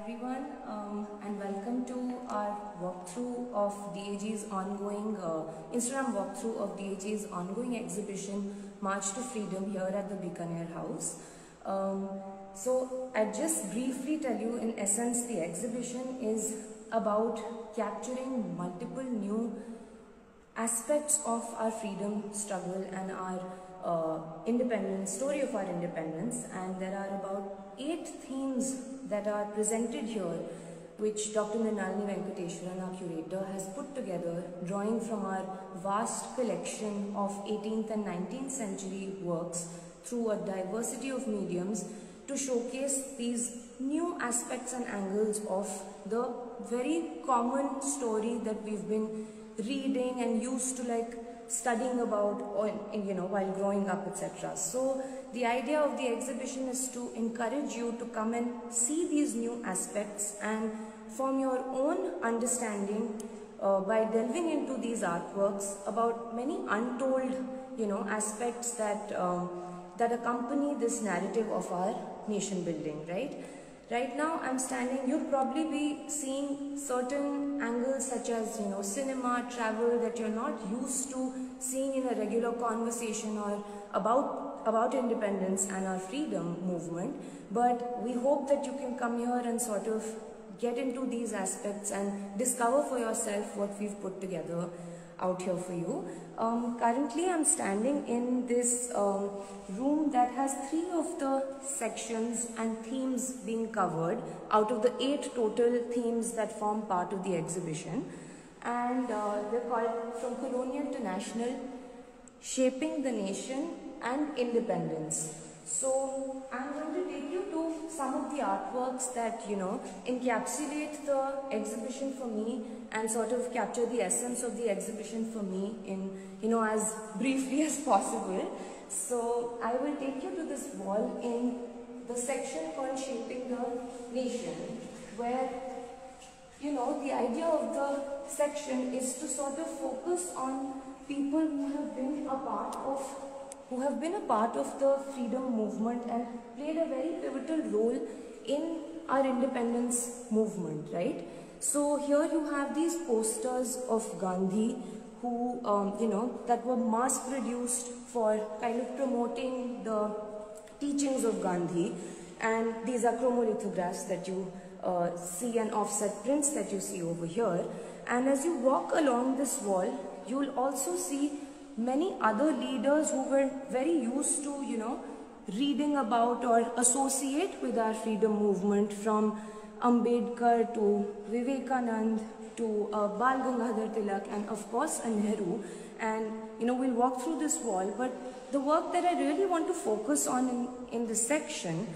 everyone, and welcome to our walkthrough of DAG's ongoing Instagram walkthrough of DAG's ongoing exhibition March to Freedom here at the Bikaner house. So I'll just briefly tell you, in essence, the exhibition is about capturing multiple new aspects of our freedom struggle and our independence, story of our independence, and there are about 8 themes that are presented here, which Dr. Mrinalini Venkateshwaran, our curator, has put together, drawing from our vast collection of 18th and 19th century works through a diversity of mediums to showcase these new aspects and angles of the very common story that we've been reading and used to studying about, or while growing up, etc. So the idea of the exhibition is to encourage you to come and see these new aspects and form your own understanding by delving into these artworks about many untold aspects that that accompany this narrative of our nation building, right? Right now I'm standing, you'll probably be seeing certain angles such as cinema, travel, that you're not used to seeing in a regular conversation or about independence and our freedom movement. But we hope that you can come here and sort of get into these aspects and discover for yourself what we've put together out here for you. Currently I'm standing in this room that has 3 of the sections and themes being covered out of the 8 total themes that form part of the exhibition, and they're called From Colonial to National, Shaping the Nation and Independence. So I'm going to take you to some of the artworks that encapsulate the exhibition for me and sort of capture the essence of the exhibition for me in as briefly as possible. So I will take you to this wall in the section called Shaping the Nation, where the idea of the section is to sort of focus on people who have been a part of the freedom movement and played a very pivotal role in our independence movement, right? So here you have these posters of Gandhi who, that were mass produced for kind of promoting the teachings of Gandhi, and these are chromolithographs that you see, and offset prints that you see over here. And as you walk along this wall, you will also see many other leaders who were very used to, reading about or associate with our freedom movement, from Ambedkar to Vivekanand to Bal Gangadhar Tilak, and of course a Nehru. And we'll walk through this wall, but the work that I really want to focus on in this section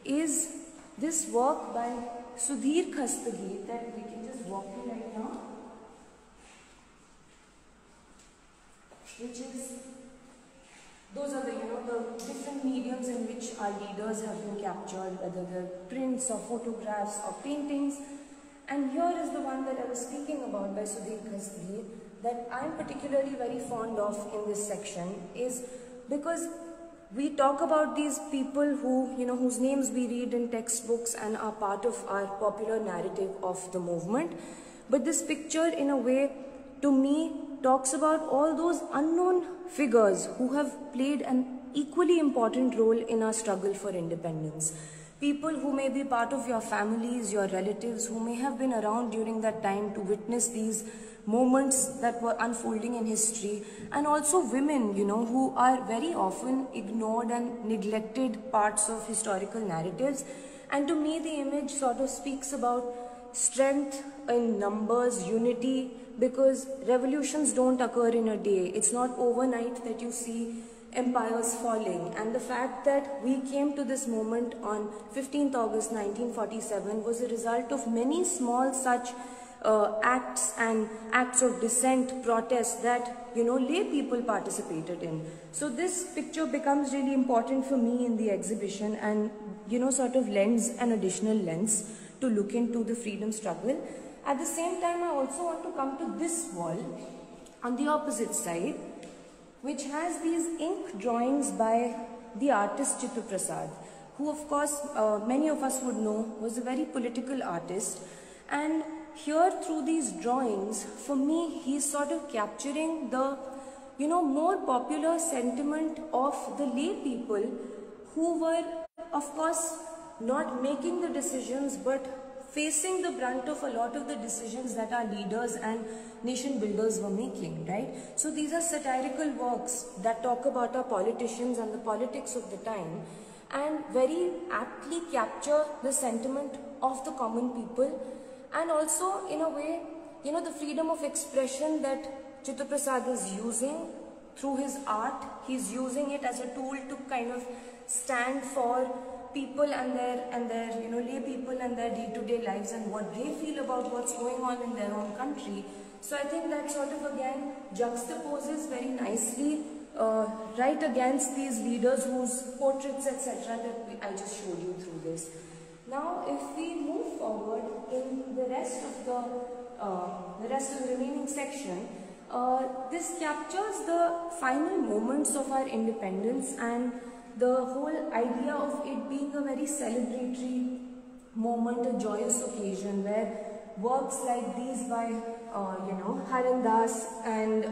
is this work by Sudhir Khastagi that we can just walk through right now, which is, those are the the different mediums in which our leaders have been captured, whether they're prints or photographs or paintings. And here is the one that I was speaking about by Sudhir Khastagi that I'm particularly very fond of in this section, is because we talk about these people who, whose names we read in textbooks and are part of our popular narrative of the movement. But this picture, in a way, to me, talks about all those unknown figures who have played an equally important role in our struggle for independence. People who may be part of your families, your relatives, who may have been around during that time to witness these moments that were unfolding in history, and also women, who are very often ignored and neglected parts of historical narratives. And to me, the image sort of speaks about strength in numbers, unity, because revolutions don't occur in a day. It's not overnight that you see empires falling, and the fact that we came to this moment on 15th August 1947 was a result of many small such acts and acts of dissent, protest that lay people participated in. So this picture becomes really important for me in the exhibition, and sort of lends an additional lens to look into the freedom struggle. At the same time, I also want to come to this wall on the opposite side, which has these ink drawings by the artist Chitta Prasad, who of course many of us would know was a very political artist. And here through these drawings, for me, he's sort of capturing the, more popular sentiment of the lay people who were, of course, not making the decisions but facing the brunt of a lot of the decisions that our leaders and nation builders were making, right? So these are satirical works that talk about our politicians and the politics of the time and very aptly capture the sentiment of the common people, and also in a way, the freedom of expression that Chitta Prasad is using through his art. He's using it as a tool to kind of stand for people and their lay people and their day-to-day lives and what they feel about what's going on in their own country. So I think that sort of again juxtaposes very nicely right against these leaders whose portraits etc. that I just showed you through this. Now if we move forward in the rest of the remaining section, this captures the final moments of our independence and the whole idea of it being a very celebratory moment, a joyous occasion where works like these by Haran Das and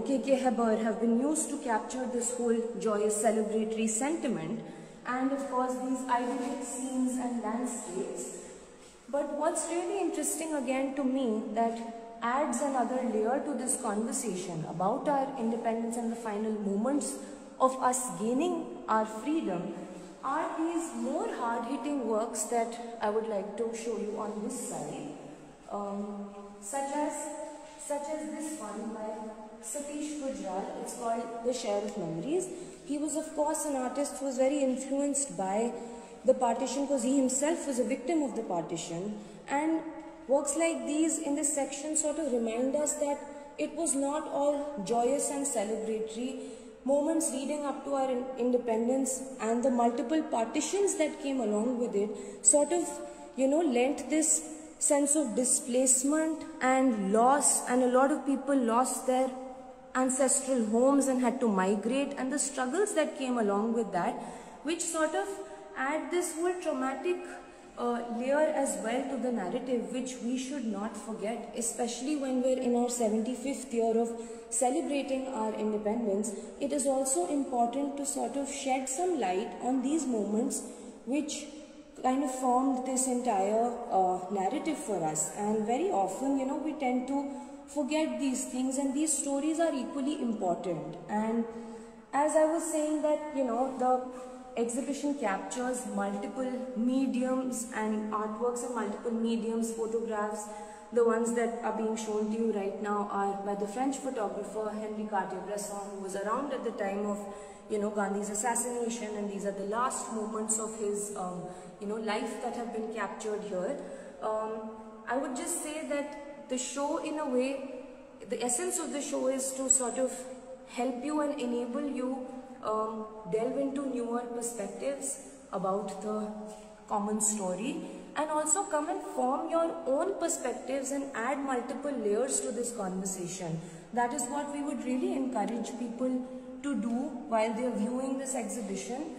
K.K. Heber have been used to capture this whole joyous celebratory sentiment, and of course these idyllic scenes and landscapes. But what's really interesting again to me that adds another layer to this conversation about our independence and the final moments of us gaining our freedom are these more hard-hitting works that I would like to show you on this side, such as this one by Satish Gujral. It's called The Share of Memories. He was of course an artist who was very influenced by the partition because he himself was a victim of the partition, and works like these in this section sort of remind us that it was not all joyous and celebratory. Moments leading up to our independence and the multiple partitions that came along with it sort of, lent this sense of displacement and loss, and a lot of people lost their ancestral homes and had to migrate, and the struggles that came along with that, which sort of add this whole traumatic layer as well to the narrative, which we should not forget, especially when we're in our 75th year of celebrating our independence. It is also important to sort of shed some light on these moments which kind of formed this entire narrative for us. And very often, we tend to forget these things, and these stories are equally important. And as I was saying that, the exhibition captures multiple mediums and artworks in multiple mediums, photographs. The ones that are being shown to you right now are by the French photographer Henri Cartier-Bresson, who was around at the time of, Gandhi's assassination, and these are the last moments of his, life that have been captured here. I would just say that the show, in a way, the essence of the show is to sort of help you and enable you delve into newer perspectives about the common story, and also come and form your own perspectives and add multiple layers to this conversation. That is what we would really encourage people to do while they are viewing this exhibition.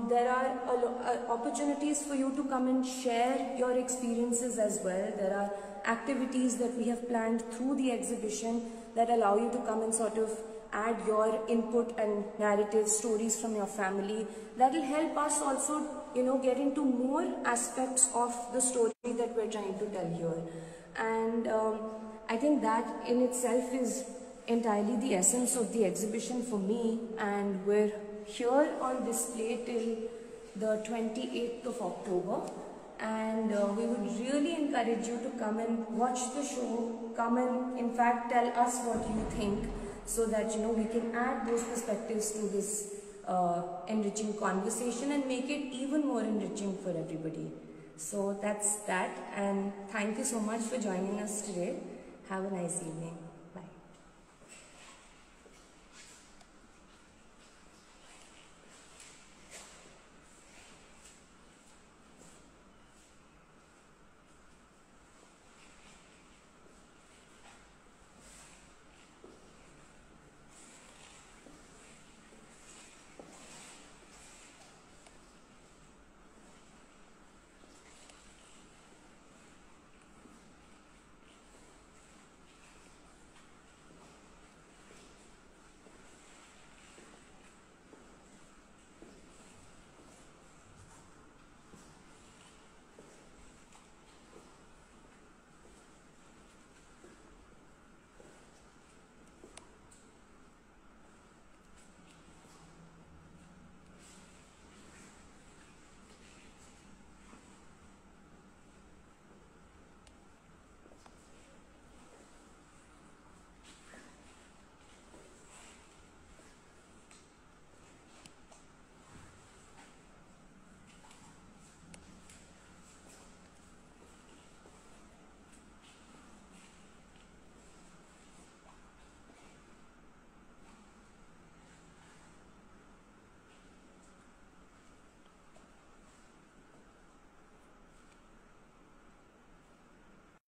There are opportunities for you to come and share your experiences as well. There are activities that we have planned through the exhibition that allow you to come and sort of add your input and narrative stories from your family. That will help us also, get into more aspects of the story that we're trying to tell here. And I think that in itself is entirely the essence of the exhibition for me, and we're here on display till the 28th of October. And we would really encourage you to come and watch the show, come and in fact tell us what you think, so that we can add those perspectives to this enriching conversation and make it even more enriching for everybody. So that's that, and thank you so much for joining us today. Have a nice evening.